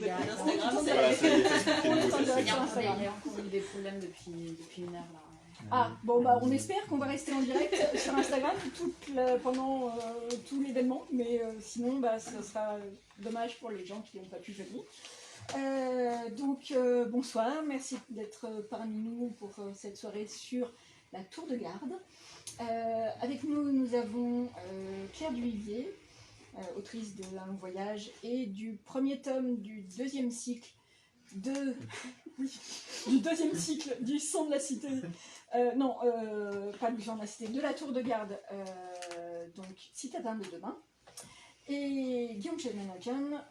pouvez a- plus d'Instagram, on- ça Voilà, ça y est, on c'est une est en nouveauté. direct Il y a sur un Instagram. Il y a encore eu des problèmes depuis une heure là. Ah, bon, bah, on espère qu'on va rester en direct sur Instagram pendant tout l'événement, mais sinon, bah, ce sera dommage pour les gens qui n'ont pas pu venir. Donc, bonsoir, merci d'être parmi nous pour cette soirée sur la Tour de Garde. Avec nous, nous avons Claire Duvivier, autrice de Un long voyage et du premier tome du deuxième cycle du deuxième cycle du Son de la Cité. Non, pas du Son de la Cité, de la Tour de Garde, donc Citadin de demain. Et Guillaume Chenanakan,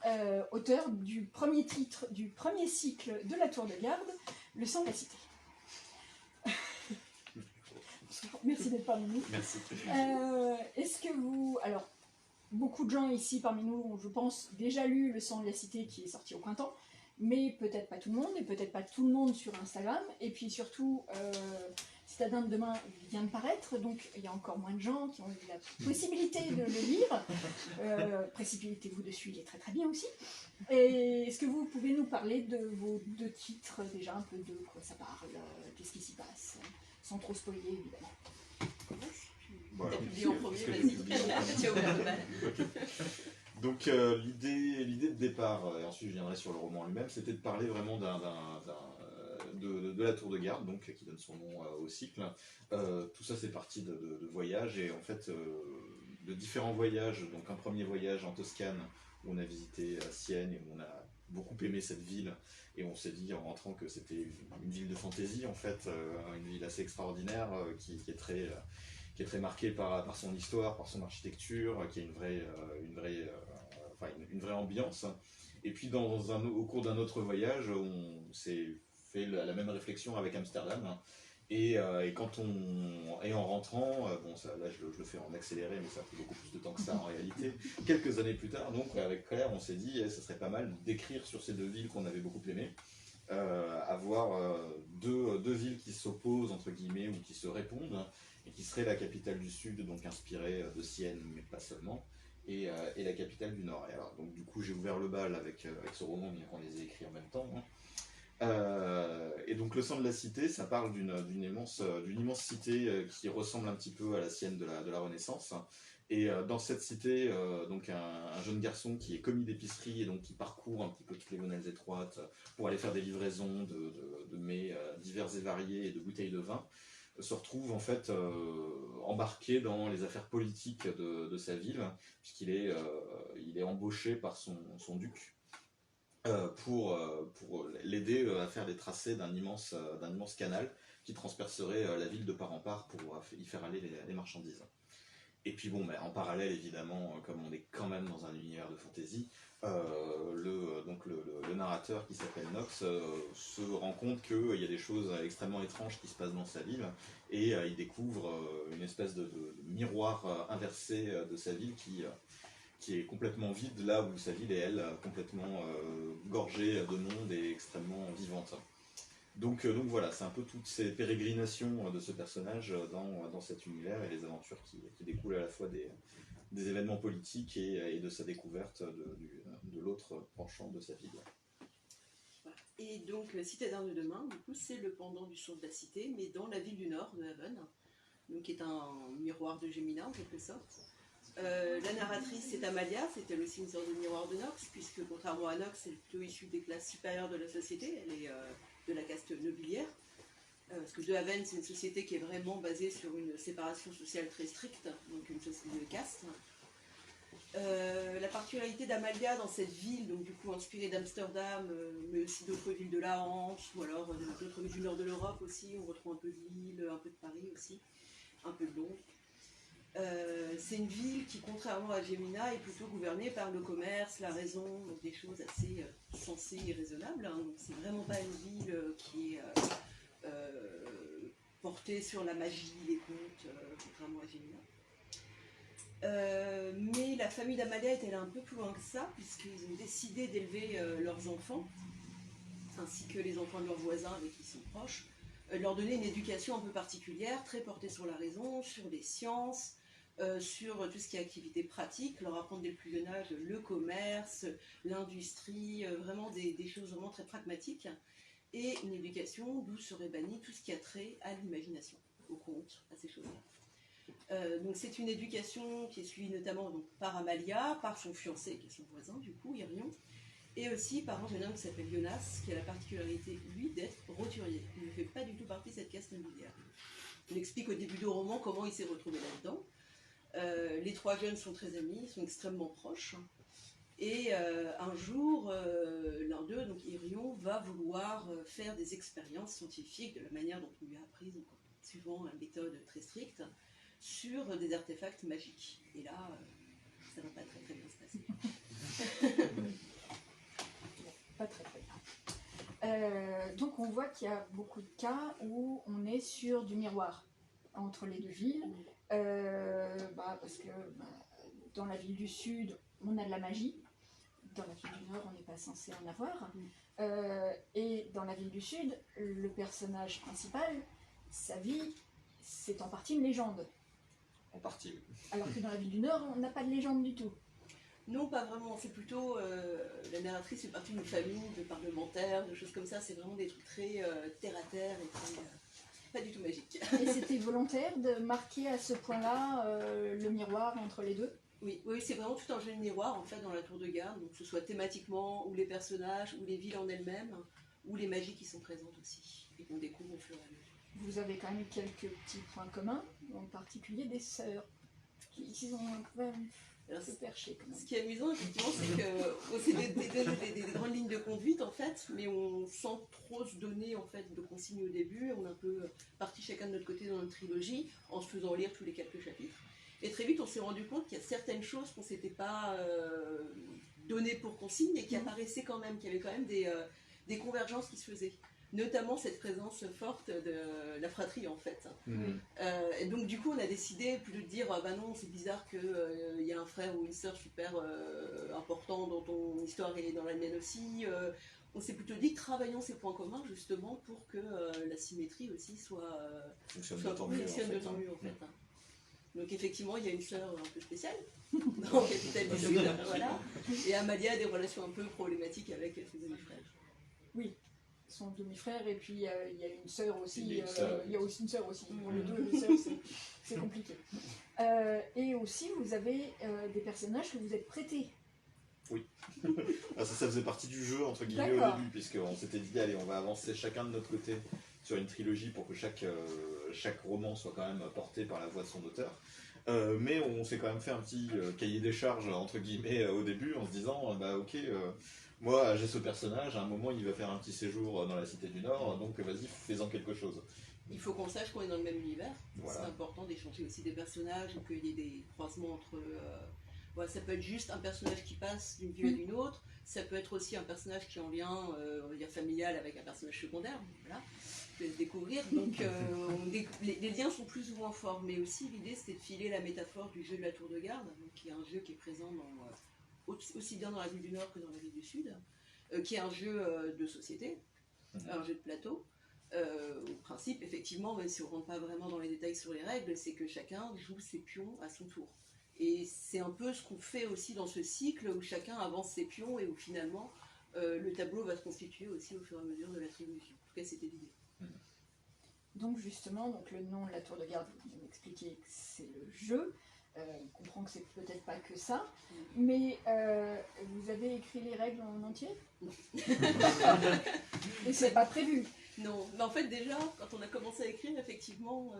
auteur du premier titre du premier cycle de la Tour de Garde, Le Sang de la Cité. Merci d'être parmi nous. Merci. Est-ce que vous... Alors, beaucoup de gens ici parmi nous ont, je pense, déjà lu Le Sang de la Cité qui est sorti au printemps, mais peut-être pas tout le monde, et peut-être pas tout le monde sur Instagram, et puis surtout, Citadin de demain vient de paraître, donc il y a encore moins de gens qui ont eu la possibilité de le lire. Précipitez-vous dessus, il est très très bien aussi. Et est-ce que vous pouvez nous parler de vos deux titres, déjà un peu de quoi ça parle, qu'est-ce qui s'y passe, sans trop spoiler évidemment. Voilà. T'as publié en premier, Parce que vas-y. j'ai publié en premier. Tu as ouvert le bal. Donc l'idée de départ, et ensuite je viendrai sur le roman lui-même, c'était de parler vraiment de la Tour de Garde, donc, qui donne son nom au cycle. Tout ça c'est parti de voyages, et en fait de différents voyages. Donc un premier voyage en Toscane, où on a visité Sienne, et où on a beaucoup aimé cette ville, et on s'est dit en rentrant que c'était une ville de fantaisie, en fait, une ville assez extraordinaire, qui est très marquée par son histoire, par son architecture, qui a une vraie ambiance. Et puis au cours d'un autre voyage, on s'est fait la même réflexion avec Amsterdam. Et en rentrant, bon, ça, là je le fais en accéléré, mais ça fait beaucoup plus de temps que ça en réalité. Quelques années plus tard, donc avec Claire, on s'est dit, ça serait pas mal d'écrire sur ces deux villes qu'on avait beaucoup aimées, avoir deux villes qui s'opposent entre guillemets ou qui se répondent, et qui serait la capitale du Sud, donc inspirée de Sienne, mais pas seulement, et la capitale du Nord. Et alors, donc du coup j'ai ouvert le bal avec ce roman, bien qu'on les ait écrits en même temps. Et donc Le Sang de la Cité, ça parle d'une immense cité qui ressemble un petit peu à la Sienne de la Renaissance. Et dans cette cité, donc un jeune garçon qui est commis d'épicerie et donc qui parcourt un petit peu toutes les gonelles étroites pour aller faire des livraisons de mets divers et variés et de bouteilles de vin, se retrouve en fait embarqué dans les affaires politiques de sa ville, puisqu'il est embauché par son duc pour l'aider à faire les tracés d'un immense canal qui transpercerait la ville de part en part pour y faire aller les marchandises. Et puis bon, en parallèle évidemment, comme on est quand même dans un univers de fantasy, le narrateur qui s'appelle Knox se rend compte qu'il y a des choses extrêmement étranges qui se passent dans sa ville, et il découvre une espèce de miroir inversé de sa ville qui est complètement vide, là où sa ville est elle complètement gorgée de monde et extrêmement vivante. Donc voilà, c'est un peu toutes ces pérégrinations de ce personnage dans cet univers, et les aventures qui découlent à la fois des événements politiques et de sa découverte de l'autre penchant de sa vie. Et donc Citadin de demain, du coup, c'est le pendant du Son de la Cité, mais dans la ville du Nord, de Haven, donc qui est un miroir de Gemina en quelque sorte. La narratrice c'est Amalia, c'est elle aussi une sorte de miroir de Knox, puisque contrairement à Knox, elle est plutôt issue des classes supérieures de la société, elle est de la caste nobiliaire. Parce que De Haven, c'est une société qui est vraiment basée sur une séparation sociale très stricte, donc une société de caste. La particularité d'Amalia dans cette ville, donc du coup inspirée d'Amsterdam, mais aussi d'autres villes de la Hanse, ou alors d'autres villes du nord de l'Europe aussi, on retrouve un peu de Lille, un peu de Paris aussi, un peu de Londres. C'est une ville qui, contrairement à Gemina, est plutôt gouvernée par le commerce, la raison, donc des choses assez sensées et raisonnables. Hein. Donc c'est vraiment pas une ville qui est portée sur la magie, les contes, contrairement à Gemina. Mais la famille d'Amalia est allée un peu plus loin que ça, puisqu'ils ont décidé d'élever leurs enfants, ainsi que les enfants de leurs voisins avec qui ils sont proches, leur donner une éducation un peu particulière, très portée sur la raison, sur les sciences, sur tout ce qui est activité pratique, leur apprendre dès le plus jeune âge le commerce, l'industrie, vraiment des choses vraiment très pragmatiques, et une éducation d'où serait banni tout ce qui a trait à l'imagination, au conte, à ces choses-là. Donc c'est une éducation qui est suivie notamment donc, par Amalia, par son fiancé, qui est son voisin du coup, Irion, et aussi par un jeune homme qui s'appelle Jonas, qui a la particularité, lui, d'être roturier. Il ne fait pas du tout partie de cette caste nobiliaire. On explique au début du roman comment il s'est retrouvé là-dedans. Les trois jeunes sont très amis, ils sont extrêmement proches. Et un jour, l'un d'eux, donc Irion, va vouloir faire des expériences scientifiques de la manière dont on lui a appris, donc, suivant une méthode très stricte, sur des artefacts magiques. Et là, ça ne va pas très très bien se passer. Pas très très bien. Donc on voit qu'il y a beaucoup de cas où on est sur du miroir entre les deux villes, parce que dans la ville du Sud, on a de la magie. Dans la ville du Nord, on n'est pas censé en avoir. Et dans la ville du Sud, le personnage principal, sa vie, c'est en partie une légende. En partie. Alors que dans la ville du Nord, on n'a pas de légende du tout. Non, pas vraiment. C'est plutôt la narratrice fait partie d'une famille de parlementaires, de choses comme ça. C'est vraiment des trucs très terre à terre et très, pas du tout magiques. Et c'était volontaire de marquer à ce point-là le miroir entre les deux? Oui, c'est vraiment tout un jeu de miroir en fait dans la tour de garde, donc que ce soit thématiquement, ou les personnages, ou les villes en elles-mêmes, ou les magies qui sont présentes aussi, et qu'on découvre au fur et à mesure. Vous avez quand même quelques petits points communs, en particulier des sœurs, qui sont un peu perchées quand même. Ce qui est amusant, effectivement, c'est que c'est des grandes lignes de conduite, en fait, mais on sans trop se donner en fait, de consignes au début. On est un peu parti chacun de notre côté dans notre trilogie, en se faisant lire tous les quelques chapitres. Et très vite, on s'est rendu compte qu'il y a certaines choses qu'on ne s'était pas données pour consigne, et qui apparaissaient quand même, qu'il y avait quand même des convergences qui se faisaient. Notamment cette présence forte de la fratrie en fait. Et donc du coup on a décidé plus de dire bah non c'est bizarre qu'il y a un frère ou une sœur super important dans ton histoire et dans la mienne aussi. On s'est plutôt dit travaillons ces points communs justement pour que la symétrie aussi fonctionne de tant mieux en fait. Donc effectivement il y a une sœur un peu spéciale dans Capitaine du Sud, voilà. Et Amalia a des relations un peu problématiques avec ses demi-frères. Oui. Son demi-frère et puis il y a une sœur aussi, il y y a aussi une sœur aussi. Pour les deux sœurs c'est compliqué. Et aussi vous avez des personnages que vous êtes prêtés. Oui, ça faisait partie du jeu entre guillemets au début, puisqu'on s'était dit allez on va avancer chacun de notre côté sur une trilogie pour que chaque roman soit quand même porté par la voix de son auteur. Mais on s'est quand même fait un petit cahier des charges entre guillemets au début en se disant bah ok moi j'ai ce personnage, à un moment il va faire un petit séjour dans la Cité du Nord, donc vas-y fais-en quelque chose. Il faut qu'on sache qu'on est dans le même univers, voilà. C'est important d'échanger aussi des personnages, ou qu'il y ait des croisements entre... ça peut être juste un personnage qui passe d'une ville à d'une autre, ça peut être aussi un personnage qui est en lien on va dire familial avec un personnage secondaire, voilà, je vais le découvrir, donc les liens sont plus ou moins forts, mais aussi l'idée c'était de filer la métaphore du jeu de la tour de garde, donc, qui est un jeu qui est présent aussi bien dans la ville du Nord que dans la ville du Sud, qui est un jeu de société, un jeu de plateau. Au principe, effectivement, même si on ne rentre pas vraiment dans les détails sur les règles, c'est que chacun joue ses pions à son tour. Et c'est un peu ce qu'on fait aussi dans ce cycle où chacun avance ses pions et où finalement le tableau va se constituer aussi au fur et à mesure de la trilogie. En tout cas, c'était l'idée. Donc justement, le nom de la tour de garde, vous m'expliquez que c'est le jeu. On comprend que c'est peut-être pas que ça, mais vous avez écrit les règles en entier? Et c'est pas prévu? Non, mais en fait déjà, quand on a commencé à écrire, effectivement,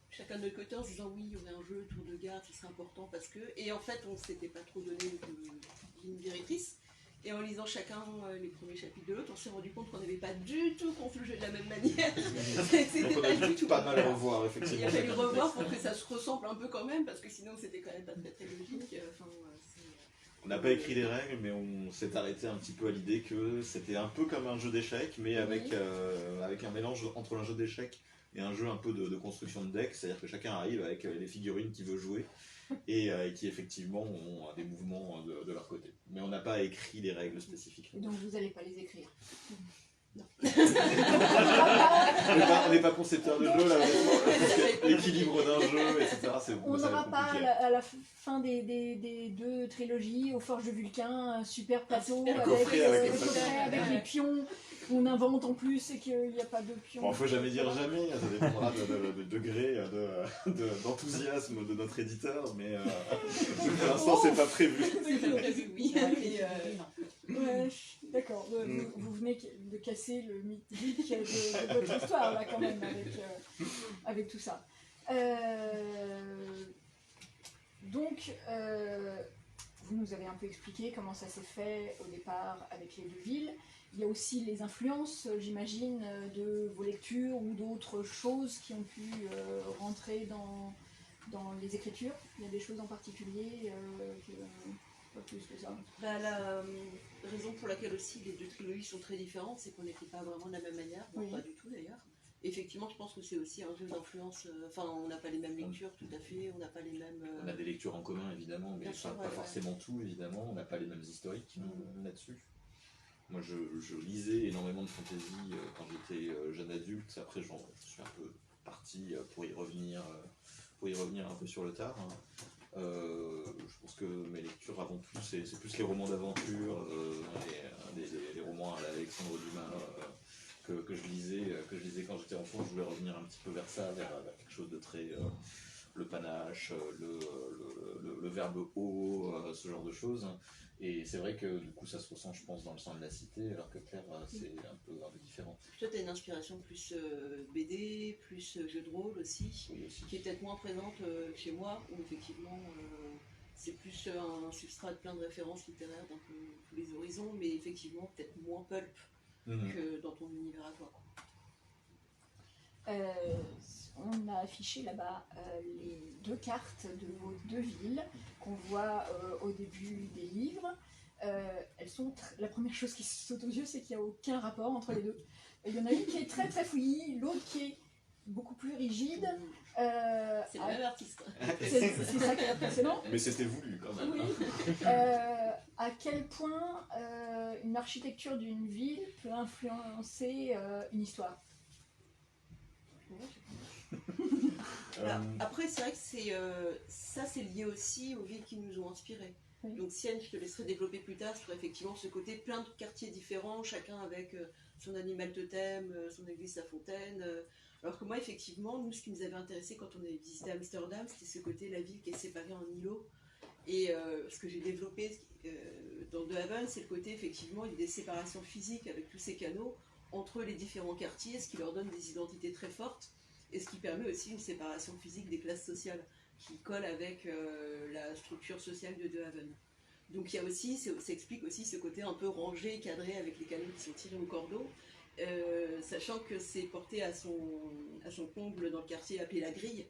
chacun de notre côté en se disant oui, il y aurait un jeu, tour de garde, ce serait important parce que... Et en fait, on ne s'était pas trop donné de ligne directrice. Et en lisant chacun les premiers chapitres de l'autre, on s'est rendu compte qu'on n'avait pas du tout conçu le jeu de la même manière. Donc on a dû pas mal revoir, effectivement. Il a fallu revoir pour que ça se ressemble un peu quand même, parce que sinon c'était quand même pas très logique. On n'a pas écrit les règles, mais on s'est arrêté un petit peu à l'idée que c'était un peu comme un jeu d'échecs, mais avec un mélange entre un jeu d'échecs et un jeu un peu de construction de deck, c'est-à-dire que chacun arrive avec les figurines qu'il veut jouer, et qui effectivement ont des mouvements de leur côté. Mais on n'a pas écrit les règles spécifiques. Et donc vous n'allez pas les écrire? On n'est pas concepteur de jeu là, honnêtement. L'équilibre d'un jeu, etc. On ça va n'aura être pas compliqué. à la fin des deux trilogies, aux Forges de Vulcain, un super plateau super avec, coffret avec le le coffret, avec les pions qu'on invente en plus et qu'il n'y a pas de pions. Bon, faut jamais dire jamais, ça dépendra du degré d'enthousiasme de notre éditeur, mais pour l'instant c'est pas prévu. C'est pas prévu, oui. Et, ouais, d'accord. Vous venez de casser le mythe de votre histoire là quand même avec tout ça. Donc, vous nous avez un peu expliqué comment ça s'est fait au départ avec les deux villes. Il y a aussi les influences, j'imagine, de vos lectures ou d'autres choses qui ont pu rentrer dans les écritures. Il y a des choses en particulier pas plus que ça. Bah, la raison pour laquelle aussi les deux trilogies sont très différentes, c'est qu'on n'écrit pas vraiment de la même manière, non, Oui. pas du tout d'ailleurs. Effectivement, je pense que c'est aussi un jeu d'influence. Enfin, on n'a pas les mêmes lectures, tout à fait. On n'a pas les mêmes. On a des lectures en commun évidemment, mais Bien sûr, pas ouais, forcément tout évidemment. On n'a pas les mêmes historiques là-dessus. Moi je lisais énormément de fantasy quand j'étais jeune adulte. Après je suis un peu parti pour y revenir un peu sur le tard. Je pense que mes lectures avant tout c'est plus les romans d'aventure, les romans à l'Alexandre Dumas que je lisais quand j'étais enfant. Je voulais revenir un petit peu vers ça, vers quelque chose de très le panache, le verbe haut, ce genre de choses. Et c'est vrai que du coup ça se ressent je pense dans le sang de la cité, alors que Claire c'est un peu différent. Toi, tu as une inspiration plus BD, plus jeu de rôle aussi, Oui, aussi. qui est peut-être moins présente chez moi, où effectivement c'est plus un substrat de plein de références littéraires dans tous les horizons, mais effectivement peut-être moins pulp que dans ton univers à toi. On a affiché là-bas les deux cartes de vos deux villes qu'on voit au début des livres. Elles sont la première chose qui saute aux yeux, c'est qu'il n'y a aucun rapport entre les deux. Il y en a une qui est très très fouillie, l'autre qui est beaucoup plus rigide. C'est le même artiste. C'est ça qui est impressionnant. Mais c'était voulu quand même. Oui. À quel point une architecture d'une ville peut influencer une histoire? Après, c'est vrai que ça, c'est lié aussi aux villes qui nous ont inspirés. Oui. Donc Sienne, je te laisserai développer plus tard sur effectivement ce côté plein de quartiers différents, chacun avec son animal totem, son église, sa fontaine. Alors que moi, effectivement, nous, ce qui nous avait intéressé quand on avait visité Amsterdam, c'était ce côté, la ville qui est séparée en îlots. Et ce que j'ai développé dans De Haven, c'est le côté, effectivement, il y a des séparations physiques avec tous ces canaux entre les différents quartiers, ce qui leur donne des identités très fortes, et ce qui permet aussi une séparation physique des classes sociales, qui colle avec la structure sociale de De Haven. Donc il y a aussi, ça explique aussi ce côté un peu rangé, cadré, avec les canaux qui sont tirés au cordeau, sachant que c'est porté à son comble dans le quartier appelé La Grille,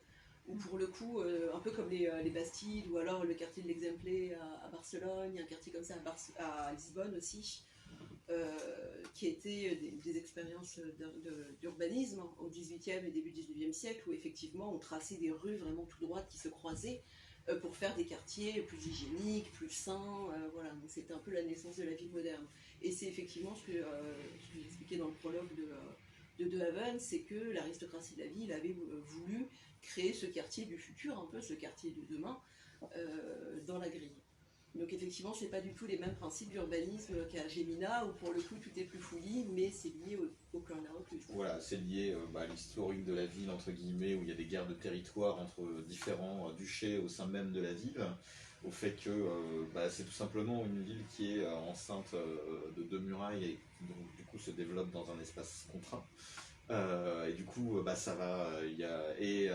où pour le coup, un peu comme les Bastides, ou alors le quartier de l'Exemplé à Barcelone, il y a un quartier comme ça à Lisbonne aussi, qui étaient des expériences d'urbanisme au XVIIIe et début XIXe siècle, où effectivement on traçait des rues vraiment tout droites qui se croisaient pour faire des quartiers plus hygiéniques, plus sains, voilà. Donc c'était un peu la naissance de la ville moderne. Et c'est effectivement ce que j'expliquais dans le prologue de De Haven, c'est que l'aristocratie de la ville avait voulu créer ce quartier du futur, un peu ce quartier de demain, dans la grille. Donc effectivement, c'est pas du tout les mêmes principes d'urbanisme qu'à Gémina, où pour le coup tout est plus fouillis, mais c'est lié au clan de la recluse. Voilà, c'est lié à l'historique de la ville, entre guillemets, où il y a des guerres de territoire entre différents duchés au sein même de la ville, au fait que c'est tout simplement une ville qui est enceinte de deux murailles et qui donc du coup se développe dans un espace contraint. Et du coup, ça va. Et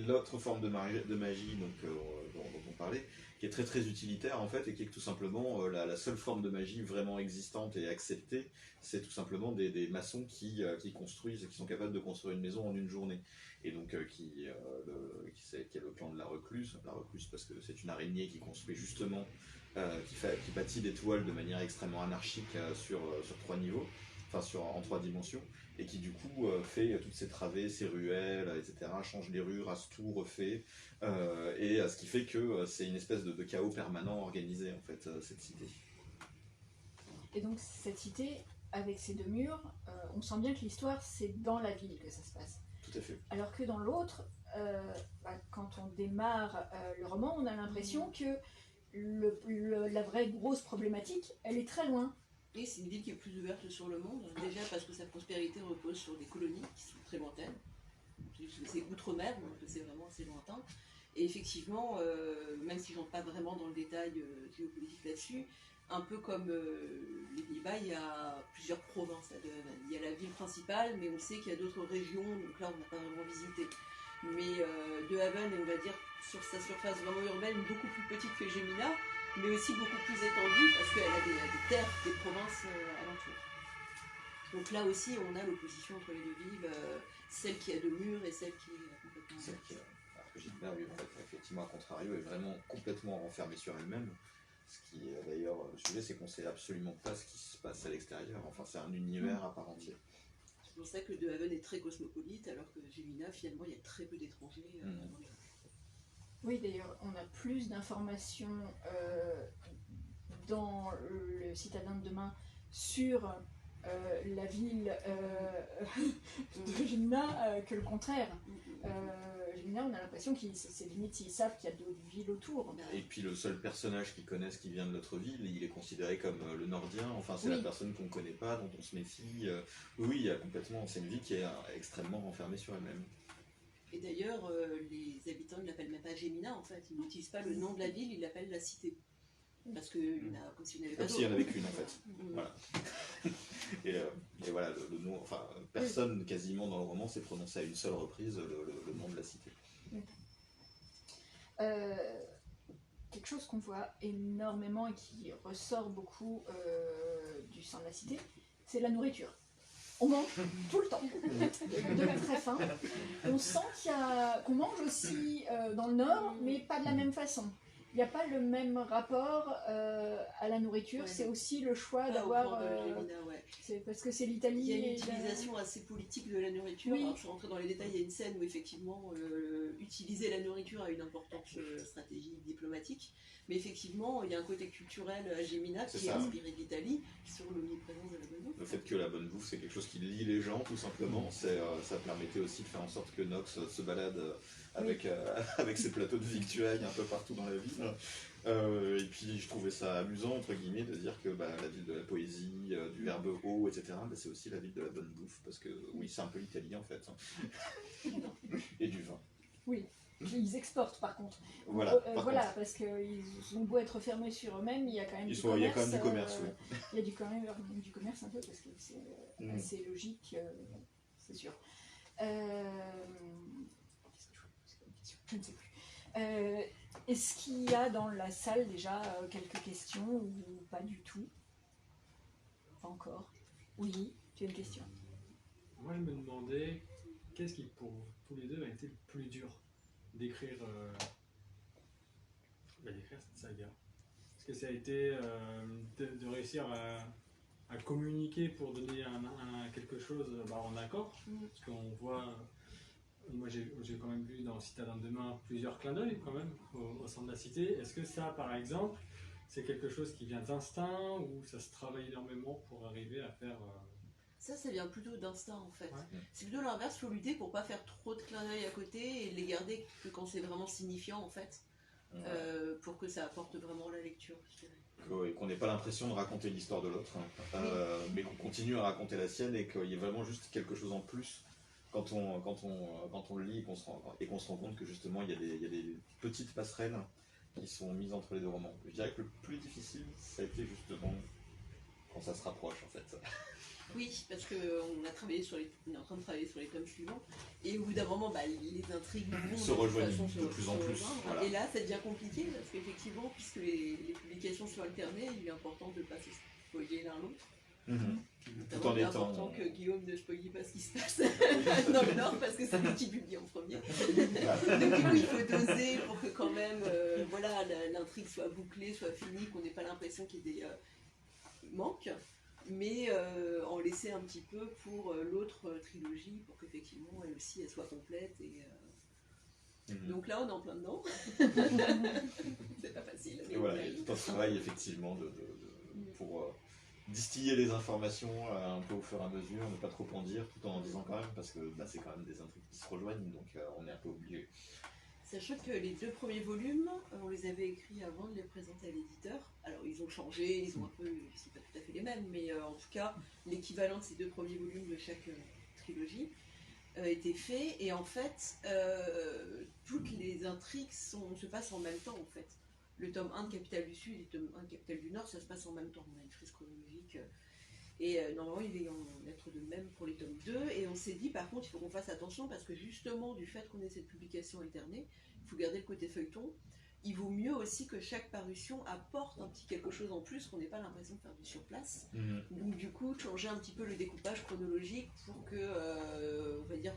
l'autre forme de magie donc, dont on parlait, qui est très très utilitaire en fait, et qui est que tout simplement la seule forme de magie vraiment existante et acceptée, c'est tout simplement des maçons qui construisent, qui sont capables de construire une maison en une journée. Et donc qui est le clan de la recluse parce que c'est une araignée qui construit justement, qui bâtit des toiles de manière extrêmement anarchique sur 3 niveaux, enfin en 3 dimensions, et qui du coup fait toutes ces travées, ces ruelles, etc., change les rues, rase tout, refait, et ce qui fait que c'est une espèce de chaos permanent organisé en fait, cette cité. Et donc cette cité, avec ces 2 murs, on sent bien que l'histoire, c'est dans la ville que ça se passe. Tout à fait. Alors que dans l'autre, quand on démarre le roman, on a l'impression que la vraie grosse problématique, elle est très loin. Et c'est une ville qui est plus ouverte sur le monde, déjà parce que sa prospérité repose sur des colonies qui sont très lointaines. C'est outre-mer, donc c'est vraiment assez lointain. Et effectivement, même si je n'entre pas vraiment dans le détail géopolitique là-dessus, un peu comme les Pays-Bas, il y a plusieurs provinces à De Haven. Il y a la ville principale, mais on sait qu'il y a d'autres régions, donc là on n'a pas vraiment visité. Mais De Haven est, on va dire, sur sa surface vraiment urbaine, beaucoup plus petite que Gémina, mais aussi beaucoup plus étendue parce qu'elle a des terres, des provinces alentours. Donc là aussi, on a l'opposition entre les 2 villes, celle qui a 2 murs et celle qui est complètement... Celle qui, alors que Gilbert, lui, en fait, effectivement, à contrario, est vraiment complètement renfermée sur elle-même. Ce qui est d'ailleurs le sujet, c'est qu'on ne sait absolument pas ce qui se passe à l'extérieur. Enfin, c'est un univers à part entière. C'est pour ça que De Haven est très cosmopolite, alors que Gémina, finalement, il y a très peu d'étrangers dans les... Oui, d'ailleurs, on a plus d'informations dans le Citadin de demain sur la ville de Gémina que le contraire. Gémina, on a l'impression que c'est limite s'ils savent qu'il y a d'autres villes autour. Et puis le seul personnage qu'ils connaissent qui vient de notre ville, il est considéré comme le Nordien. Enfin, c'est Oui. la personne qu'on ne connaît pas, dont on se méfie. Oui, il y a complètement. C'est une ville qui est extrêmement renfermée sur elle-même. Et d'ailleurs, les habitants ne l'appellent même pas Gémina, en fait. Ils n'utilisent pas le nom de la ville, ils l'appellent la cité. Parce que, comme s'il n'y en avait pas Comme s'il y en d'autres. avait qu'une, en fait. Voilà. Et voilà, le nom. Enfin, personne quasiment dans le roman s'est prononcé à une seule reprise le nom de la cité. Quelque chose qu'on voit énormément et qui ressort beaucoup du sang de la cité, c'est la nourriture. On mange tout le temps, de la très faim. On sent qu'on mange aussi dans le Nord, mais pas de la même façon. Il n'y a pas le même rapport à la nourriture, Ouais. c'est aussi le choix Pas au d'avoir... point de Gémina, ouais. c'est parce que c'est l'Italie... Il y a une et utilisation assez politique de la nourriture. Oui. Alors, sans rentrer dans les détails, il y a une scène où effectivement utiliser la nourriture a une importance stratégique, diplomatique. Mais effectivement, il y a un côté culturel à Gémina C'est qui est ça. inspiré de l'Italie sur l'omniprésence de la bonne bouffe. Le fait que la bonne bouffe, c'est quelque chose qui lie les gens, tout simplement. Ça permettait aussi de faire en sorte que Nox se balade avec, avec ses plateaux de victuailles un peu partout dans la ville. Et puis je trouvais ça amusant, entre guillemets, de dire que la ville de la poésie, du verbe haut, etc., c'est aussi la ville de la bonne bouffe, parce que oui, c'est un peu l'Italie en fait. Et du vin. Oui, ils exportent par contre. Voilà, Voilà, contre. parce qu'ils ont beau être fermés sur eux-mêmes, il y a quand même du commerce. Il y a quand même du commerce, oui. Il y a quand même du commerce un peu, parce que c'est assez logique, c'est sûr. Qu'est-ce que je voulais poser comme question ? Je ne sais plus. Est-ce qu'il y a dans la salle déjà quelques questions ou pas du tout ? Pas encore. Oui, tu as une question. Moi, je me demandais qu'est-ce qui, pour tous les deux, a été le plus dur d'écrire cette saga. Est-ce que ça a été de réussir à communiquer pour donner quelque chose en accord ? Parce qu'on voit, moi j'ai quand même vu dans Citadin de demain plusieurs clins d'œil quand même au sein de la cité. Est-ce que ça, par exemple, c'est quelque chose qui vient d'instinct ou ça se travaille énormément pour arriver à faire... Ça vient plutôt d'instinct en fait. Ouais. C'est plutôt l'inverse, il faut lutter pour pas faire trop de clins d'œil à côté et les garder que quand c'est vraiment signifiant en fait, pour que ça apporte vraiment la lecture, je dirais. Et qu'on n'ait pas l'impression de raconter l'histoire de l'autre, mais qu'on continue à raconter la sienne et qu'il y ait vraiment juste quelque chose en plus quand on le lit et qu'on se rend compte que justement il y a des petites passerelles qui sont mises entre les 2 romans. Je dirais que le plus difficile, ça a été justement quand ça se rapproche en fait. Oui, parce qu'on est en train de travailler sur les tomes suivants, et au bout d'un moment, les intrigues vont Se rejoignent de toute façon de plus en plus, rejoindre. voilà. Et là, ça devient compliqué, parce qu'effectivement, puisque les publications sont alternées, il est important de ne pas se spoiler l'un l'autre. Tout en Il est étant... important que Guillaume ne spoile pas ce qui se passe dans le Nord, parce que c'est lui qui publie en premier. Donc du coup, il faut doser pour que quand même l'intrigue soit bouclée, soit finie, qu'on n'ait pas l'impression qu'il y ait des manques, mais en laisser un petit peu pour l'autre trilogie, pour qu'effectivement, elle aussi, elle soit complète. Donc là, on est en plein dedans. C'est pas facile. Et voilà, il y a tout un travail effectivement distiller les informations un peu au fur et à mesure, ne pas trop en dire, tout en disant quand même, parce que bah, c'est quand même des intrigues qui se rejoignent, donc on est un peu obligé. Sachant que les 2 premiers volumes, on les avait écrits avant de les présenter à l'éditeur. Alors ils ont changé, ils sont pas tout à fait les mêmes, mais en tout cas, l'équivalent de ces 2 premiers volumes de chaque trilogie était fait. Et en fait, toutes les intrigues se passent en même temps en fait. Le tome 1 de Capitale du Sud et le tome 1 de Capitale du Nord, ça se passe en même temps. On a une frise chronologique. Et normalement, il va en être de même pour les tomes 2. Et on s'est dit, par contre, il faut qu'on fasse attention parce que justement, du fait qu'on ait cette publication alternée, il faut garder le côté feuilleton. Il vaut mieux aussi que chaque parution apporte un petit quelque chose en plus, qu'on n'ait pas l'impression de faire du surplace. Donc du coup, changer un petit peu le découpage chronologique pour que, on va dire,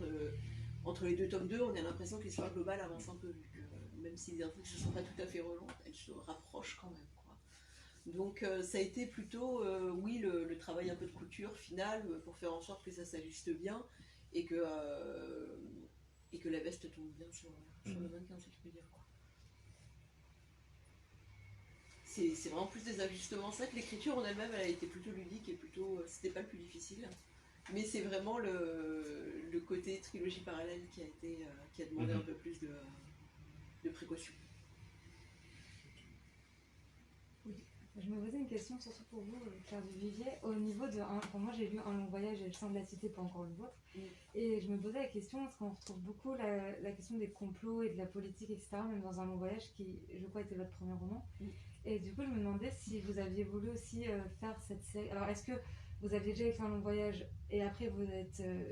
entre les 2 tomes 2, on ait l'impression que l'histoire globale avance un peu. Vu que, même si les intrigues ne sont pas tout à fait relantes, elles se rapprochent quand même. Donc ça a été plutôt, oui, le travail un peu de couture final pour faire en sorte que ça s'ajuste bien et que la veste tombe bien sur le mannequin, si je peux dire. C'est vraiment plus des ajustements. C'est vrai que l'écriture en elle-même, elle a été plutôt ludique et plutôt, c'était pas le plus difficile. Mais c'est vraiment le côté trilogie parallèle qui a demandé un peu plus de précaution. Je me posais une question, surtout pour vous, Claire Duvivier, au niveau de... Pour moi, j'ai lu Un long voyage et Le sang de la cité, pas encore le vôtre. Et je me posais la question, parce qu'on retrouve beaucoup la question des complots et de la politique, etc., même dans Un long voyage, qui, je crois, était votre premier roman. Et du coup, je me demandais si vous aviez voulu aussi faire cette série... Alors, est-ce que vous aviez déjà écrit Un long voyage et après vous avez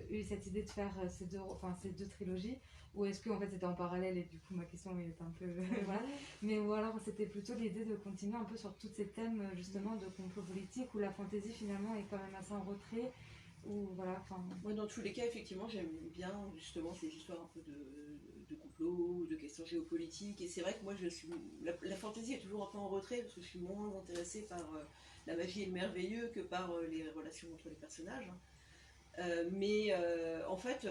eu cette idée de faire ces deux trilogies, ou est-ce que en fait c'était en parallèle et du coup ma question est un peu voilà. Mais ou alors c'était plutôt l'idée de continuer un peu sur tous ces thèmes justement de complot politique où la fantaisie finalement est quand même assez en retrait, ou voilà. Moi dans tous les cas effectivement j'aime bien justement ces histoires un peu de complot, de questions géopolitiques, et c'est vrai que moi la fantaisie est toujours un peu en retrait parce que je suis moins intéressée par la magie et le merveilleux que par les relations entre les personnages. Mais en fait,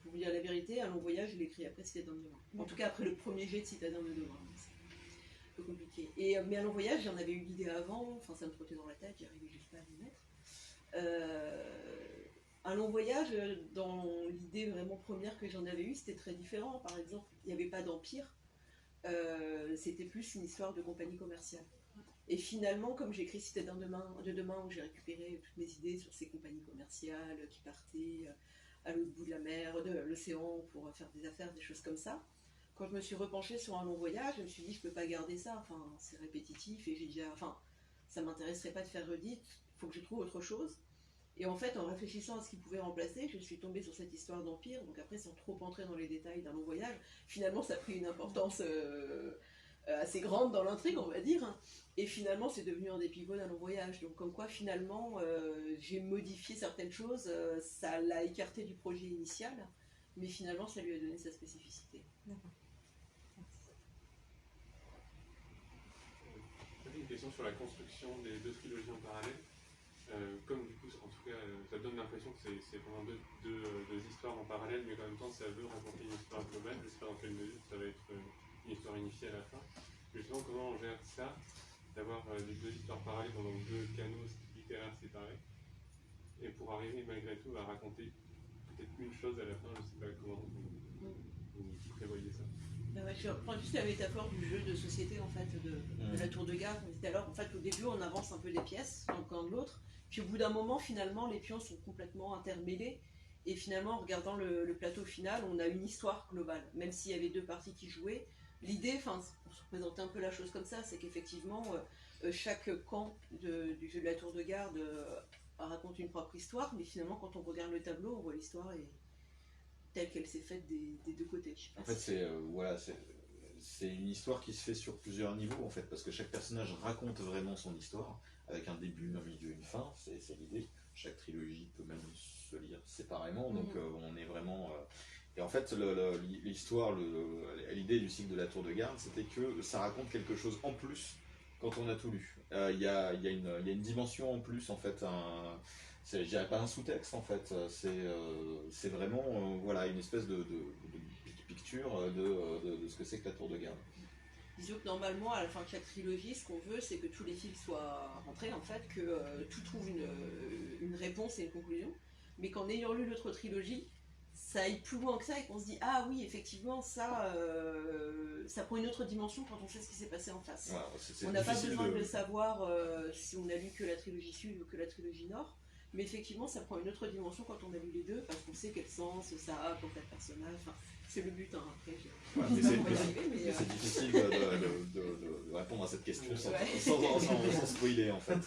pour vous dire la vérité, Un long voyage, je l'ai écrit après Citadin de demain. En tout cas, après le premier jet de Citadin de demain. C'est un peu compliqué. Mais Un long voyage, j'en avais eu l'idée avant, enfin ça me trottait dans la tête, j'y arrivais juste pas à m'y mettre. Un long voyage, dans l'idée vraiment première que j'en avais eue, c'était très différent. Par exemple, il n'y avait pas d'empire, c'était plus une histoire de compagnie commerciale. Et finalement, comme j'ai écrit Citadin de demain, où j'ai récupéré toutes mes idées sur ces compagnies commerciales qui partaient à l'autre bout de la mer, de l'océan, pour faire des affaires, des choses comme ça, quand je me suis repenchée sur Un long voyage, je me suis dit, je peux pas garder ça, enfin, c'est répétitif, et ça m'intéresserait pas de faire redite, il faut que je trouve autre chose. Et en fait, en réfléchissant à ce qui pouvait remplacer, je suis tombée sur cette histoire d'empire, donc après, sans trop entrer dans les détails d'Un long voyage, finalement, ça a pris une importance assez grande dans l'intrigue, on va dire. Et finalement, c'est devenu un des pivots d'Un long voyage. Donc, comme quoi, finalement, j'ai modifié certaines choses. Ça l'a écarté du projet initial, mais finalement, ça lui a donné sa spécificité. D'accord. J'avais une question sur la construction des 2 trilogies en parallèle. Comme du coup, en tout cas, ça donne l'impression que c'est vraiment deux histoires en parallèle, mais en même temps, ça veut raconter une histoire globale. Je ne sais pas dans quelle mesure ça va être une histoire unifiée à la fin. Justement, comment on gère ça, d'avoir les 2 histoires parallèles dans 2 canaux littéraires séparés, et pour arriver malgré tout à raconter peut-être une chose à la fin. Je ne sais pas comment vous prévoyez ça. Je reprends juste la métaphore du jeu de société en fait, de la tour de garde. On disait alors, en fait, au début, on avance un peu des pièces d'un camp de l'autre, puis au bout d'un moment, finalement, les pions sont complètement intermêlés, et finalement, en regardant le plateau final, on a une histoire globale, même s'il y avait 2 parties qui jouaient. L'idée, pour se représenter un peu la chose comme ça, c'est qu'effectivement, chaque camp du jeu de la tour de garde raconte une propre histoire, mais finalement, quand on regarde le tableau, on voit l'histoire telle qu'elle s'est faite des 2 côtés. En fait, c'est une histoire qui se fait sur plusieurs niveaux, en fait, parce que chaque personnage raconte vraiment son histoire, avec un début, un milieu, une fin, c'est l'idée. Chaque trilogie peut même se lire séparément, donc on est vraiment... Et en fait, l'histoire, l'idée du cycle de la tour de garde, c'était que ça raconte quelque chose en plus quand on a tout lu. Il y a une dimension en plus, en fait, je dirais pas un sous-texte, en fait, c'est vraiment voilà, une espèce de picture de ce que c'est que la tour de garde. Disons que normalement, à la fin de chaque trilogie, ce qu'on veut, c'est que tous les fils soient rentrés, en fait, que tout trouve une réponse et une conclusion, mais qu'en ayant lu l'autre trilogie, ça aille plus loin que ça et qu'on se dit ah oui, effectivement, ça prend une autre dimension quand on sait ce qui s'est passé en face. Ouais, On n'a pas besoin de le savoir si on a lu que la trilogie sud ou que la trilogie nord, mais effectivement, ça prend une autre dimension quand on a lu les deux, parce qu'on sait quel sens ça a pour tel personnage. Enfin, c'est le but, hein, après. Ouais, Je mais sais pas comment y arriver, mais, c'est difficile de répondre à cette question sans spoiler en fait.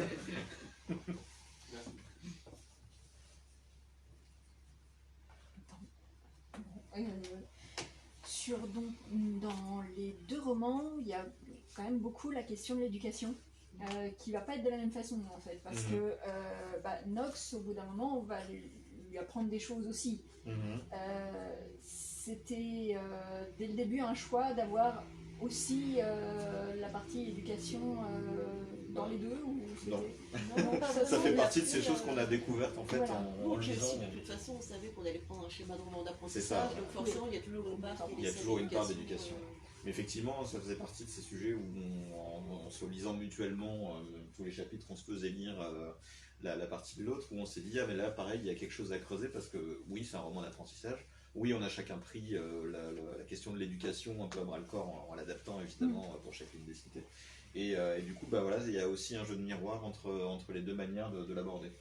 Donc, dans les deux romans, il y a quand même beaucoup la question de l'éducation, qui va pas être de la même façon en fait, parce que Nox, au bout d'un moment, on va lui apprendre des choses aussi. C'était dès le début un choix d'avoir aussi la partie éducation dans les deux ou Non. Ça fait partie de ces choses qu'on a découvertes en fait voilà. en lisant. Aussi, de toute façon, on savait qu'on allait prendre un schéma de roman C'est d'apprentissage, ça. donc forcément, il y a toujours une part Il y a toujours une part d'éducation. Mais effectivement, ça faisait partie de ces sujets où, en se lisant mutuellement tous les chapitres, on se faisait lire la partie de l'autre, où on s'est dit, ah mais là, pareil, il y a quelque chose à creuser, parce que oui, c'est un roman d'apprentissage. Oui, on a chacun pris la question de l'éducation un peu à bras-le-corps, en l'adaptant évidemment pour chacune des cités. Et du coup, bah voilà, il y a aussi un jeu de miroir entre les deux manières de l'aborder.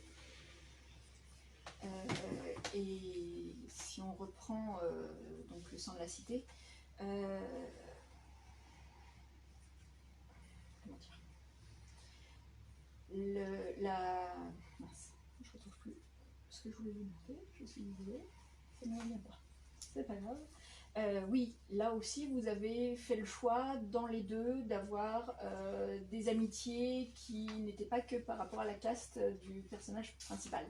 Et si on reprend donc le sang de la cité, comment dire, mince, je retrouve plus ce que je voulais vous montrer, je suis désolée, ça ne revient pas, c'est pas grave. Oui, là aussi vous avez fait le choix dans les deux d'avoir des amitiés qui n'étaient pas que par rapport à la caste du personnage principal.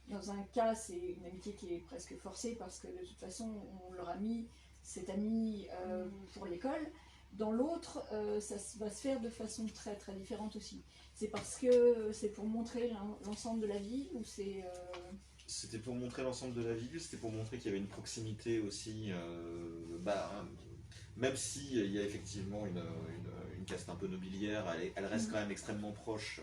Dans un cas, c'est une amitié qui est presque forcée parce que de toute façon, on leur a mis cet ami pour l'école. Dans l'autre, ça va se faire de façon très très différente aussi. C'est parce que c'est pour montrer l'ensemble de la vie ou c'est... C'était pour montrer l'ensemble de la vie, c'était pour montrer qu'il y avait une proximité aussi, même s'il y a effectivement une caste un peu nobiliaire, elle reste quand même extrêmement proche,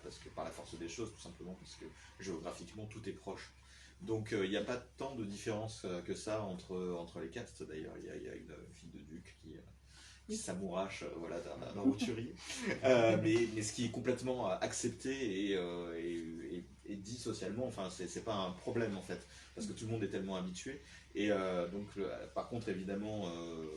parce que par la force des choses, tout simplement, parce que géographiquement tout est proche. Donc il n'y a pas tant de différence que ça entre les castes d'ailleurs. Il y a une fille de duc qui s'amourache d'un roturier, mais ce qui est complètement accepté et dit socialement, enfin c'est pas un problème en fait, parce que tout le monde est tellement habitué. Et par contre évidemment,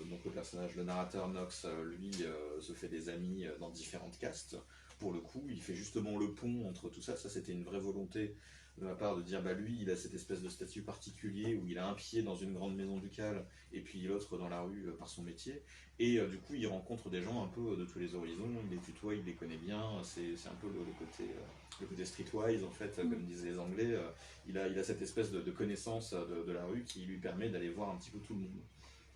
donc le personnage, le narrateur Nox, lui se fait des amis dans différentes castes. Pour le coup, il fait justement le pont entre tout ça. Ça, c'était une vraie volonté de ma part de dire, lui, il a cette espèce de statut particulier où il a un pied dans une grande maison ducale et puis l'autre dans la rue par son métier. Et du coup, il rencontre des gens un peu de tous les horizons, il les tutoie, il les connaît bien. C'est un peu le côté streetwise, en fait, comme disent les Anglais. Il a cette espèce de connaissance de la rue qui lui permet d'aller voir un petit peu tout le monde.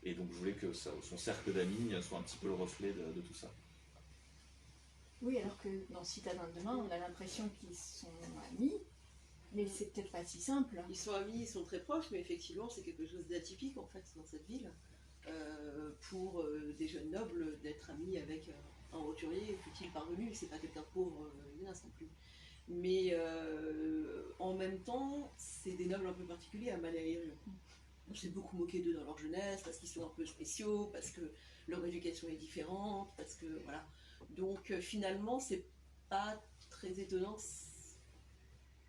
Et donc, je voulais que son cercle d'amis soit un petit peu le reflet de tout ça. Oui, alors que dans Citadins de demain, on a l'impression qu'ils sont amis, mais c'est peut-être pas si simple. Ils sont amis, ils sont très proches, mais effectivement, c'est quelque chose d'atypique en fait dans cette ville. Pour des jeunes nobles d'être amis avec un roturier, fut-il parvenu, c'est pas quelqu'un de pauvre, non plus. Mais en même temps, c'est des nobles un peu particuliers à Maléry. On s'est beaucoup moqué d'eux dans leur jeunesse, parce qu'ils sont un peu spéciaux, parce que leur éducation est différente, parce que voilà. Donc finalement, c'est pas très étonnant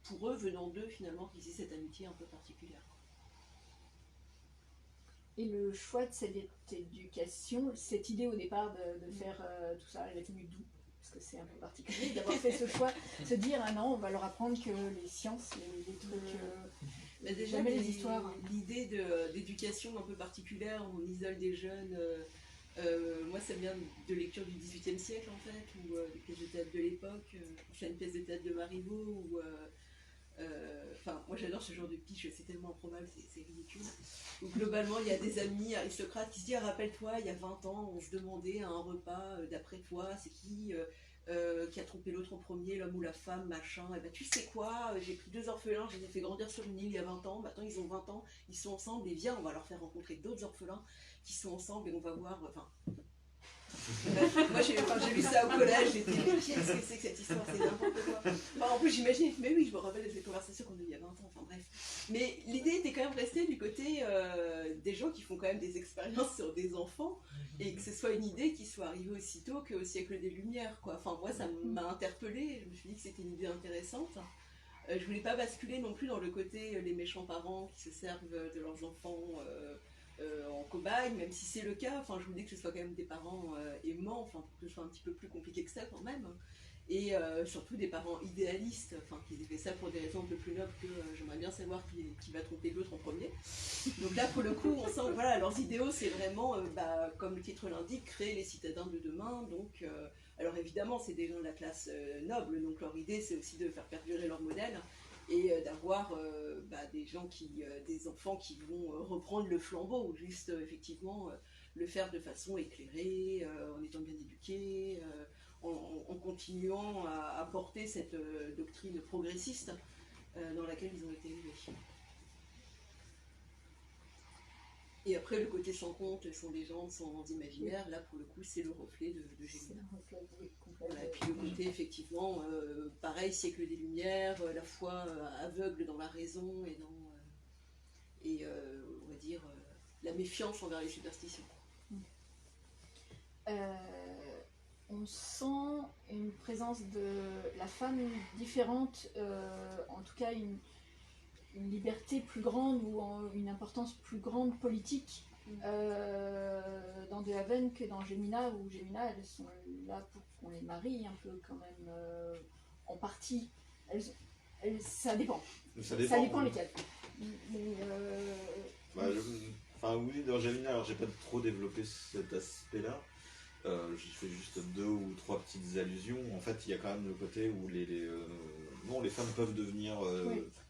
pour eux, venant d'eux, finalement, qu'ils aient cette amitié un peu particulière. Et le choix de cette éducation, cette idée au départ de faire tout ça, elle est venue d'où? Parce que c'est un peu particulier d'avoir fait ce choix, se dire ah non, on va leur apprendre que les sciences, les trucs, mais déjà jamais les histoires. L'idée d'éducation un peu particulière où on isole des jeunes, moi ça vient de lecture du XVIIIe siècle en fait, ou des pièces de théâtre de l'époque. C'est une pièce de théâtre de Marivaux où moi j'adore ce genre de pitch, c'est tellement improbable, c'est ridicule. Où globalement il y a des amis aristocrates qui se disent rappelle-toi, il y a 20 ans on se demandait à un repas d'après toi c'est qui a trompé l'autre en premier, l'homme ou la femme, machin, et ben tu sais quoi, j'ai pris 2 orphelins, je les ai fait grandir sur une île il y a 20 ans, maintenant ils ont 20 ans, ils sont ensemble et viens on va leur faire rencontrer d'autres orphelins qui sont ensemble et on va voir, Moi, j'ai lu ça au collège, j'étais, mais qu'est-ce que c'est que cette histoire, c'est n'importe quoi. Enfin, en plus, j'imagine, mais oui, je me rappelle de ces conversations qu'on a eues il y a 20 ans, enfin bref. Mais l'idée était quand même restée du côté des gens qui font quand même des expériences sur des enfants, et que ce soit une idée qui soit arrivée aussitôt qu'au siècle des Lumières, quoi. Enfin, moi, ça m'a interpellée, je me suis dit que c'était une idée intéressante. Je voulais pas basculer non plus dans le côté les méchants parents qui se servent de leurs enfants en cobaye, même si c'est le cas. Enfin, je voulais que ce soit quand même des parents aimants, enfin, pour que ce soit un petit peu plus compliqué que ça quand même. Et surtout des parents idéalistes, enfin, qui aient fait ça pour des raisons un peu plus nobles que j'aimerais bien savoir qui va tromper l'autre en premier. Donc là, pour le coup, on sent que voilà, leurs idéaux, c'est vraiment, comme le titre l'indique, créer les citadins de demain. Donc, alors évidemment, c'est des gens de la classe noble, donc leur idée, c'est aussi de faire perdurer leur modèle et d'avoir des gens des enfants qui vont reprendre le flambeau, ou juste effectivement le faire de façon éclairée, en étant bien éduqués, en continuant à porter cette doctrine progressiste dans laquelle ils ont été élevés. Et après, le côté sans compte, sans légende, sans imaginaire, là pour le coup, c'est le reflet de Gémina. Voilà, et puis le côté, effectivement, pareil, siècle des Lumières, la foi aveugle dans la raison et on va dire, la méfiance envers les superstitions. On sent une présence de la femme différente, en tout cas une liberté plus grande ou une importance plus grande politique dans De Haven que dans Gémina, où Gémina, elles sont là pour qu'on les marie un peu quand même, en partie. Ça dépend. Ça dépend lesquelles. Mais, oui, dans Gémina, alors j'ai pas trop développé cet aspect-là. J'ai fait juste 2 ou 3 petites allusions. En fait, il y a quand même le côté où les femmes peuvent devenir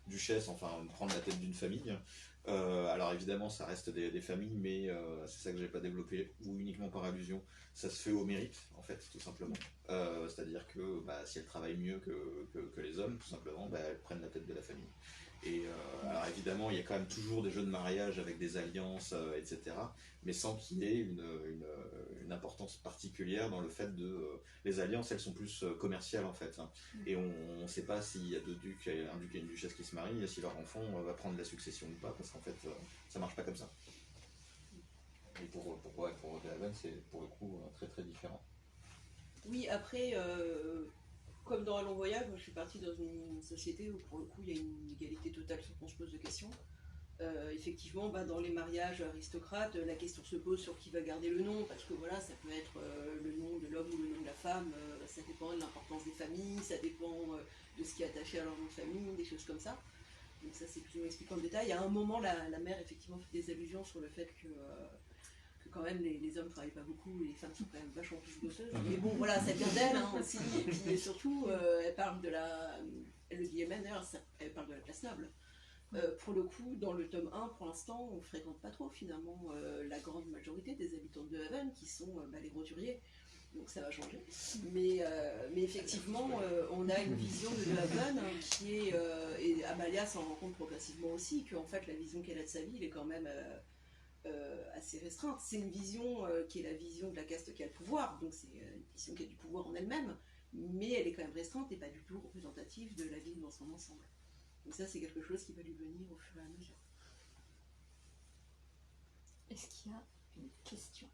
duchesses, enfin prendre la tête d'une famille. Alors évidemment, ça reste des familles, mais c'est ça que j'ai pas développé, ou uniquement par allusion. Ça se fait au mérite, en fait, tout simplement. C'est-à-dire que si elles travaillent mieux que les hommes, tout simplement, elles prennent la tête de la famille. Et alors évidemment, il y a quand même toujours des jeux de mariage avec des alliances, etc. Mais sans qu'il y ait une importance particulière dans le fait de... les alliances, elles sont plus commerciales en fait. Hein. Et on ne sait pas s'il y a un duc et une duchesse qui se marient, et si leur enfant va prendre la succession ou pas, parce qu'en fait, ça marche pas comme ça. Et pour De Haven, c'est pour le coup très très différent. Oui, après... comme dans Un long voyage, moi je suis partie dans une société où pour le coup il y a une égalité totale sans qu'on se pose de questions. Effectivement, dans les mariages aristocrates, la question se pose sur qui va garder le nom, parce que voilà, ça peut être le nom de l'homme ou le nom de la femme, ça dépend de l'importance des familles, ça dépend de ce qui est attaché à leur nom de famille, des choses comme ça. Donc ça c'est plus ou moins expliqué en détail. À un moment, la mère effectivement fait des allusions sur le fait que quand même les hommes travaillent pas beaucoup et les femmes sont quand même vachement plus bosseuses. Mais bon, voilà, ça vient d'elle aussi. Et puis surtout, elle parle de elle le dit elle-même d'ailleurs, elle parle de la classe noble. Pour le coup, dans le tome 1, pour l'instant, on fréquente pas trop finalement la grande majorité des habitants de Haven qui sont les roturiers. Donc ça va changer. Mais effectivement, on a une vision de Haven qui est, et Amalia s'en rend compte progressivement aussi, qu'en fait la vision qu'elle a de sa vie, elle est quand même assez restreinte. C'est une vision qui est la vision de la caste qui a le pouvoir, donc c'est une vision qui a du pouvoir en elle-même, mais elle est quand même restreinte et pas du tout représentative de la ville dans son ensemble. Donc ça, c'est quelque chose qui va lui venir au fur et à mesure. est-ce qu'il y a une question?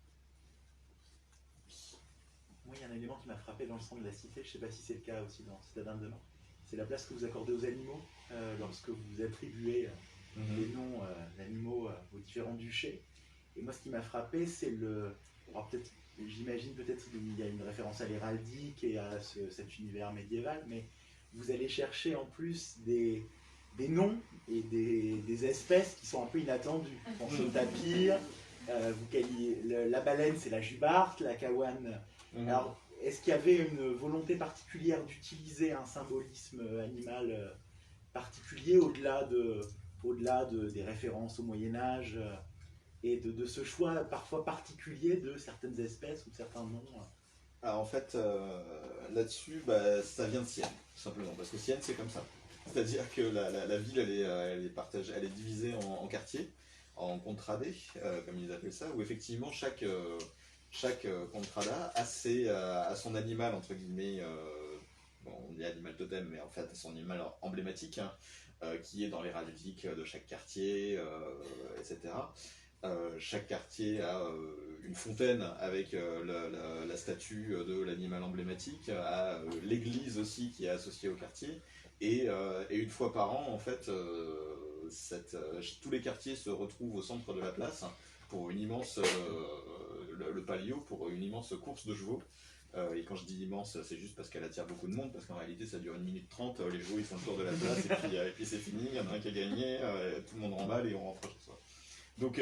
Moi, il y a un élément qui m'a frappé dans le centre de la cité, je ne sais pas si c'est le cas aussi dans Citadin de demain. C'est la place que vous accordez aux animaux lorsque vous attribuez les noms d'animaux aux différents duchés. Et moi, ce qui m'a frappé, c'est j'imagine peut-être qu'il y a une référence à l'héraldique et à cet univers médiéval, mais vous allez chercher en plus des noms et des espèces qui sont un peu inattendues. Je pense au tapir, la baleine, c'est la jubarte, la caouane. Alors, est-ce qu'il y avait une volonté particulière d'utiliser un symbolisme animal particulier au-delà des références au Moyen-Âge et de ce choix parfois particulier de certaines espèces ou de certains noms? Alors en fait, là-dessus, ça vient de Sienne, tout simplement, parce que Sienne, c'est comme ça. C'est-à-dire que la ville, elle est partagée, elle est divisée en quartiers, en contradés, comme ils appellent ça, où effectivement chaque chaque contrada a son animal, entre guillemets, bon, on dit animal totem, mais en fait son animal emblématique, hein, qui est dans les radiutiques de chaque quartier, etc. Chaque quartier a une fontaine avec la statue de l'animal emblématique, a l'église aussi qui est associée au quartier, et une fois par an, en fait, tous les quartiers se retrouvent au centre de la place pour une immense, le palio, pour une immense course de chevaux. Et quand je dis immense, c'est juste parce qu'elle attire beaucoup de monde, parce qu'en réalité ça dure 1 minute 30, les chevaux ils font le tour de la place, et puis c'est fini, il y en a un qui a gagné, tout le monde remballe et on rentre chez soi. Donc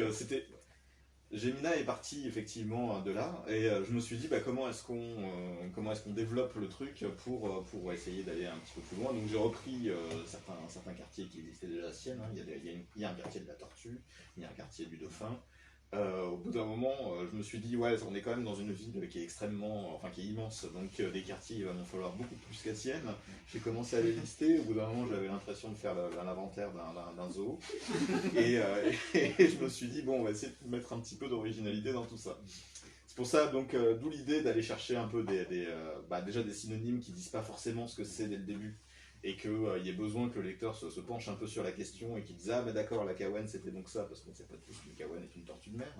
Gemina est parti effectivement de là, et je me suis dit comment est-ce qu'on développe le truc pour essayer d'aller un petit peu plus loin. Donc j'ai repris certains quartiers qui existaient déjà siennes, hein. Il y a un quartier de la Tortue, il y a un quartier du Dauphin. Au bout d'un moment, je me suis dit, ouais, on est quand même dans une ville qui est qui est immense, donc des quartiers, il va en falloir beaucoup plus qu'à Sienne. J'ai commencé à les lister, au bout d'un moment, j'avais l'impression de faire l'inventaire d'un zoo, et je me suis dit, bon, on va essayer de mettre un petit peu d'originalité dans tout ça. C'est pour ça, donc, d'où l'idée d'aller chercher un peu déjà des synonymes qui disent pas forcément ce que c'est dès le début, et qu'il y ait besoin que le lecteur se penche un peu sur la question et qu'il dise ah mais d'accord, la Kawen c'était donc ça, parce qu'on ne sait pas tous qu'une Kawen est une tortue de mer.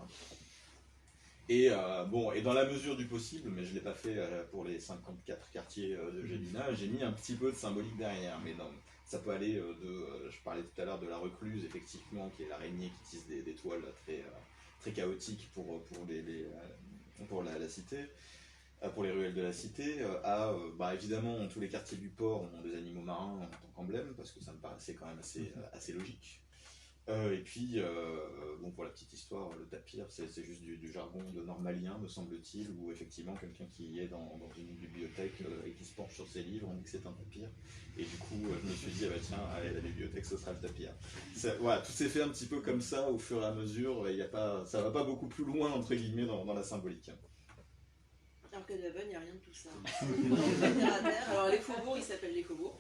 Et dans la mesure du possible, mais je ne l'ai pas fait pour les 54 quartiers de Gemina, j'ai mis un petit peu de symbolique derrière, mais non, ça peut aller je parlais tout à l'heure de la recluse, effectivement, qui est l'araignée qui tisse des toiles très chaotiques pour la cité. Pour les ruelles de la cité, évidemment tous les quartiers du port ont des animaux marins en tant qu'emblème, parce que ça me paraissait quand même assez logique. Et puis, pour la petite histoire, le tapir, c'est juste du jargon de normalien, me semble-t-il, où effectivement quelqu'un qui est dans une bibliothèque et qui se penche sur ses livres, on dit que c'est un tapir. Et du coup, je me suis dit, allez, la bibliothèque, ce sera le tapir. Voilà, tout s'est fait un petit peu comme ça, au fur et à mesure, et ça va pas beaucoup plus loin, entre guillemets, dans la symbolique. Alors qu'à Daven, il n'y a rien de tout ça. Terre à terre. Alors les faubourgs, ils s'appellent les faubourgs.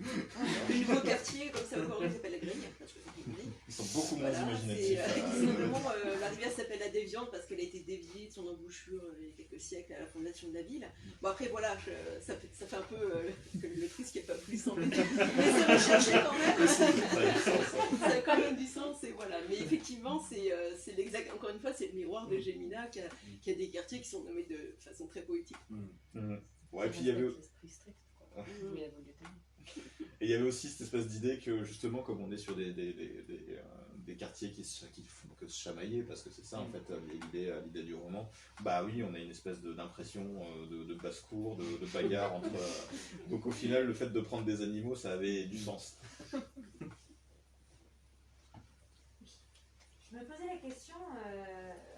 Le nouveau quartier, comme ça aujourd'hui, s'appelle la grille, parce que c'est une grille. Ils sont beaucoup moins imaginatifs. Simplement, la rivière s'appelle la Déviante parce qu'elle a été déviée de son embouchure il y a quelques siècles à la fondation de la ville. Bon après voilà, ça fait un peu le triste qui n'est pas plus embêtant. Mais c'est recherché quand même. Ça a quand même du sens, et voilà. Mais effectivement, c'est l'exact. Encore une fois, c'est le miroir de Gemina qui a des quartiers qui sont nommés de façon très poétique. Ouais, et puis il y avait. Et il y avait aussi cette espèce d'idée que justement, comme on est sur des quartiers qui font que se chamailler, parce que c'est ça en fait l'idée du roman, bah oui, on a une espèce d'impression de basse-cour, de bagarre entre. Donc au final, le fait de prendre des animaux, ça avait du sens. Je me posais la question,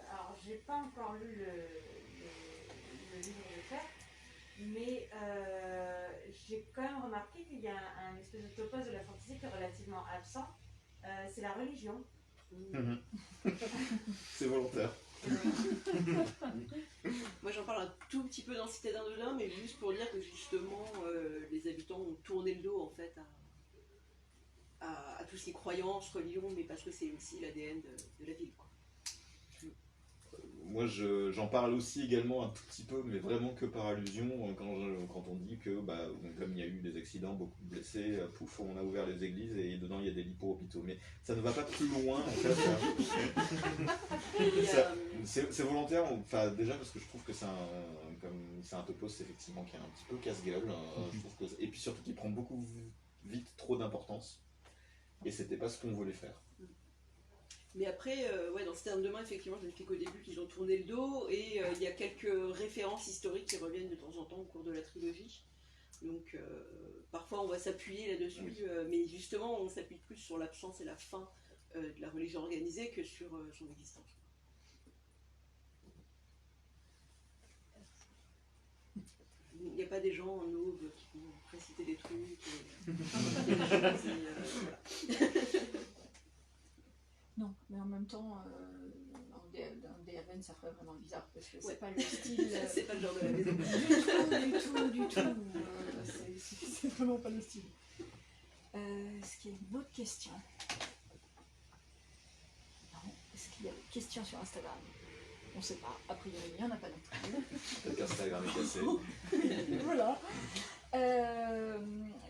alors j'ai pas encore lu le livre de Claire, mais j'ai quand même remarqué qu'il y a un espèce de topos de la fantasy qui est relativement absent, c'est la religion. C'est volontaire. Moi j'en parle un tout petit peu dans Citadin de l'Homme, mais juste pour dire que justement les habitants ont tourné le dos en fait à tout ce qui est croyances, religion, mais parce que c'est aussi l'ADN de la ville, quoi. Moi, j'en parle aussi également un tout petit peu, mais vraiment que par allusion, quand on dit que, comme il y a eu des accidents, beaucoup de blessés, pouf, on a ouvert les églises et dedans il y a des lits pour hôpitaux. Mais ça ne va pas plus loin, en fait. C'est volontaire, enfin, déjà parce que je trouve que c'est un topos effectivement qui est un petit peu casse-gueule. Et puis surtout qui prend beaucoup vite trop d'importance. Et c'était pas ce qu'on voulait faire. Mais après, dans Citadin de demain, effectivement, je m'explique au début qu'ils ont tourné le dos, et il y a quelques références historiques qui reviennent de temps en temps au cours de la trilogie. Donc, parfois, on va s'appuyer là-dessus, mais justement, on s'appuie plus sur l'absence et la fin de la religion organisée que sur son existence. Il n'y a pas des gens en aube qui vont préciter des trucs. Voilà. Non, mais en même temps, dans DRN, ça ferait vraiment bizarre, parce que c'est pas le style. C'est pas le genre de la maison. Du tout. C'est vraiment pas le style. Est-ce qu'il y a une autre question? Non. Est-ce qu'il y a des questions sur Instagram? On sait pas, a priori il n'y en a pas non plus. Peut-être qu'Instagram est cassé. Voilà.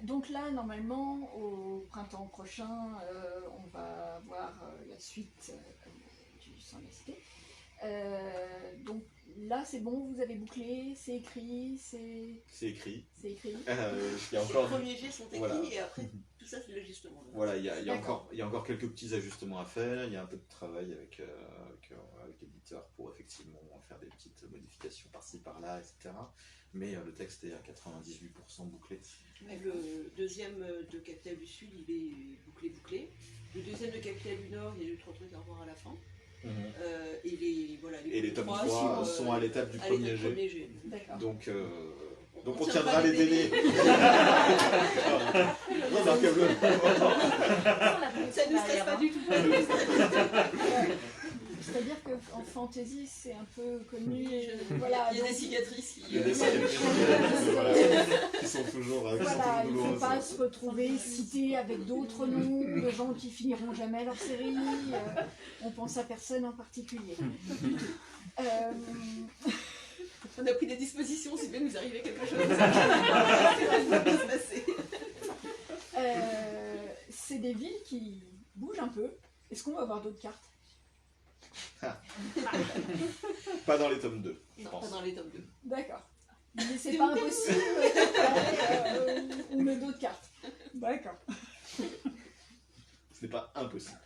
Donc là, normalement, au printemps prochain, on va voir la suite du Sang de la Cité. Donc là, c'est bon, vous avez bouclé, c'est écrit, C'est écrit. c'est écrit. Il y a Les encore, premiers jets sont écrits voilà. et après tout ça c'est l'ajustement. voilà, il y a D'accord. encore quelques petits ajustements à faire. Il y a un peu de travail avec l'éditeur pour effectivement faire des petites modifications par-ci par-là, etc. Mais le texte est à 98% bouclé. Mais le deuxième de Capitale du Sud, il est bouclé. Le deuxième de Capitale du Nord, il y a eu 3 trucs à revoir à la fin. Et les tomes trois 3 sur, sont à l'étape du à l'étape premier jet. premier jet. D'accord. Donc on tiendra tiendra les délais. Remarquable. Ça ne stresse pas du tout. C'est-à-dire qu'en fantasy, c'est un peu connu. Oui, Voilà, il y a des donc- cicatrices qui. Il y a des cicatrices, voilà, qui sont toujours Voilà, il ne faut douloureuses. pas se retrouver cité avec d'autres noms de gens qui finiront jamais leur série. On pense à personne en particulier. On a pris des dispositions si bien nous arrivait quelque chose. Ça va bien se passer. C'est des villes qui bougent un peu. Est-ce qu'on va avoir d'autres cartes? Pas dans les tomes 2, je Non, pense. pas dans les tomes 2. D'accord. Mais c'est pas impossible. On met d'autres cartes. D'accord. Ce n'est pas impossible.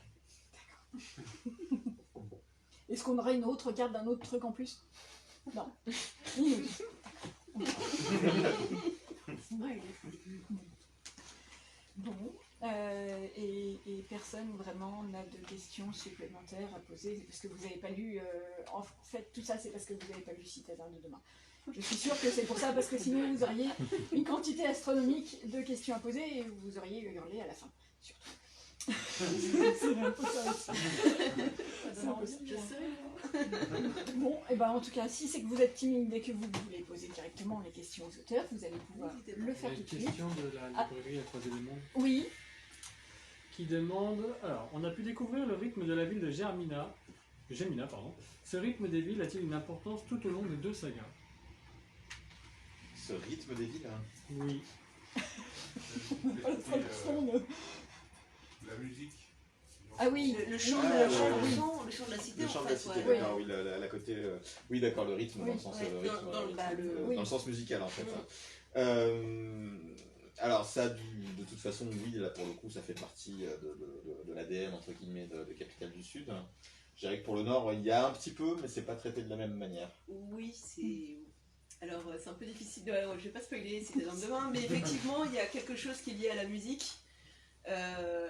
Est-ce qu'on aura une autre carte d'un autre truc en plus? Non. Bon. Et personne vraiment n'a de questions supplémentaires à poser parce que vous n'avez pas lu. En fait, tout ça, c'est parce que vous n'avez pas lu Citadin de demain. Je suis sûre que c'est pour ça, parce que sinon vous auriez une quantité astronomique de questions à poser et vous auriez hurlé à la fin, surtout. C'est un peu ça aussi. C'est un peu ça. Je sais. Bon, et ben en tout cas, si c'est que vous êtes timide et que vous voulez poser directement les questions aux auteurs, vous allez pouvoir le faire Il y a tout une de suite. question de la librairie à 3 éléments Oui, qui demande alors, on a pu découvrir le rythme de la ville de Gémina. Ce rythme des villes a-t-il une importance tout au long des 2 sagas? Ce rythme des villes, hein. Oui. pas la traduction de- La musique. Ah oui, Le chant, Ah, le chant, oui. le chant de la cité. Le chant en de la fait, cité, ouais. d'accord, oui, la côté. Oui, d'accord, le rythme Oui, dans le sens ouais, rythme, dans le- bah, le- oui. dans le sens musical en fait. Oui. Alors ça, de toute façon, oui, là pour le coup, ça fait partie de l'ADN entre guillemets de Capitale du Sud. Je dirais que pour le Nord, il y a un petit peu, mais c'est pas traité de la même manière. Oui, c'est. Alors, c'est un peu difficile de. Je vais pas spoiler, c'était dans demain, mais effectivement, il y a quelque chose qui est lié à la musique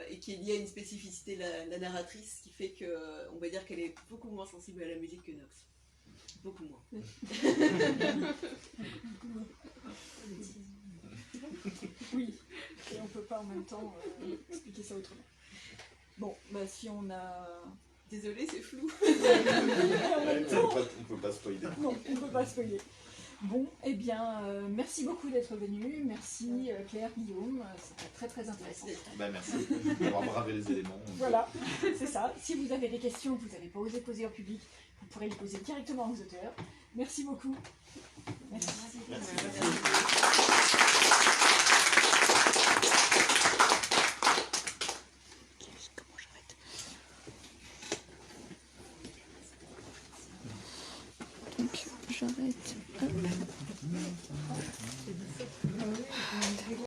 et qui est lié à une spécificité de la narratrice qui fait que, on va dire qu'elle est beaucoup moins sensible à la musique que Nox. Beaucoup moins. oui. Et on peut pas en même temps expliquer ça autrement. Bon, bah si on a... Désolée, c'est flou. en même temps... On peut pas spoiler. Non, on peut pas spoiler. Bon, eh bien, merci beaucoup d'être venu. Merci Claire, Guillaume. C'était très très intéressant. Bah, merci d'avoir bravé les éléments. Voilà, c'est ça. Si vous avez des questions que vous n'avez pas osé poser au public, vous pourrez les poser directement aux auteurs. Merci beaucoup. Merci. Comment j'arrête? Donc, j'arrête.